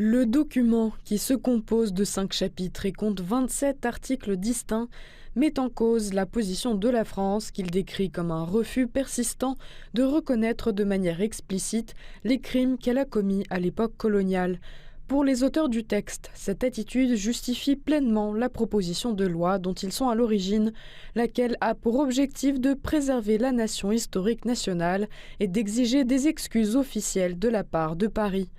Le document, qui se compose de 5 chapitres et compte 27 articles distincts, met en cause la position de la France qu'il décrit comme un refus persistant de reconnaître de manière explicite les crimes qu'elle a commis à l'époque coloniale. Pour les auteurs du texte, cette attitude justifie pleinement la proposition de loi dont ils sont à l'origine, laquelle a pour objectif de préserver la nation historique nationale et d'exiger des excuses officielles de la part de Paris.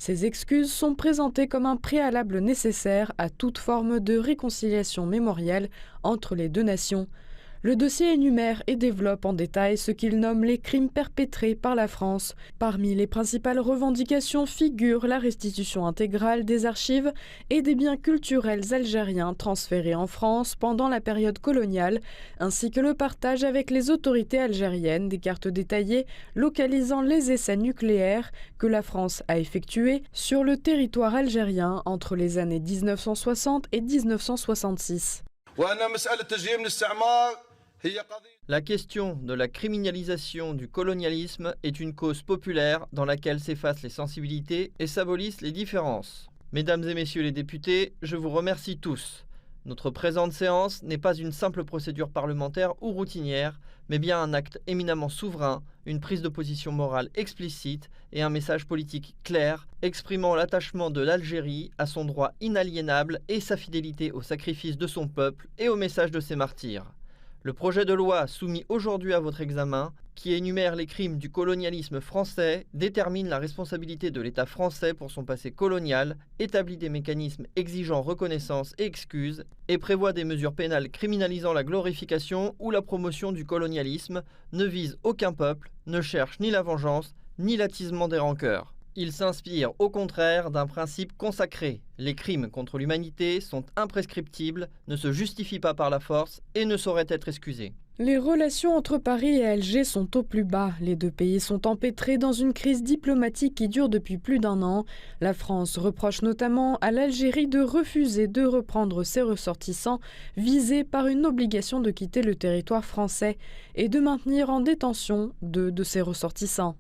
Ces excuses sont présentées comme un préalable nécessaire à toute forme de réconciliation mémorielle entre les deux nations. Le dossier énumère et développe en détail ce qu'il nomme les crimes perpétrés par la France. Parmi les principales revendications figurent la restitution intégrale des archives et des biens culturels algériens transférés en France pendant la période coloniale, ainsi que le partage avec les autorités algériennes des cartes détaillées localisant les essais nucléaires que la France a effectués sur le territoire algérien entre les années 1960 et 1966. La question de la criminalisation du colonialisme est une cause populaire dans laquelle s'effacent les sensibilités et s'abolissent les différences. Mesdames et messieurs les députés, je vous remercie tous. Notre présente séance n'est pas une simple procédure parlementaire ou routinière, mais bien un acte éminemment souverain, une prise de position morale explicite et un message politique clair exprimant l'attachement de l'Algérie à son droit inaliénable et sa fidélité au sacrifice de son peuple et au message de ses martyrs. Le projet de loi soumis aujourd'hui à votre examen, qui énumère les crimes du colonialisme français, détermine la responsabilité de l'État français pour son passé colonial, établit des mécanismes exigeant reconnaissance et excuses, et prévoit des mesures pénales criminalisant la glorification ou la promotion du colonialisme, ne vise aucun peuple, ne cherche ni la vengeance, ni l'attisement des rancœurs. Il s'inspire au contraire d'un principe consacré. Les crimes contre l'humanité sont imprescriptibles, ne se justifient pas par la force et ne sauraient être excusés. Les relations entre Paris et Alger sont au plus bas. Les deux pays sont empêtrés dans une crise diplomatique qui dure depuis plus d'un an. La France reproche notamment à l'Algérie de refuser de reprendre ses ressortissants visés par une obligation de quitter le territoire français et de maintenir en détention deux de ses ressortissants.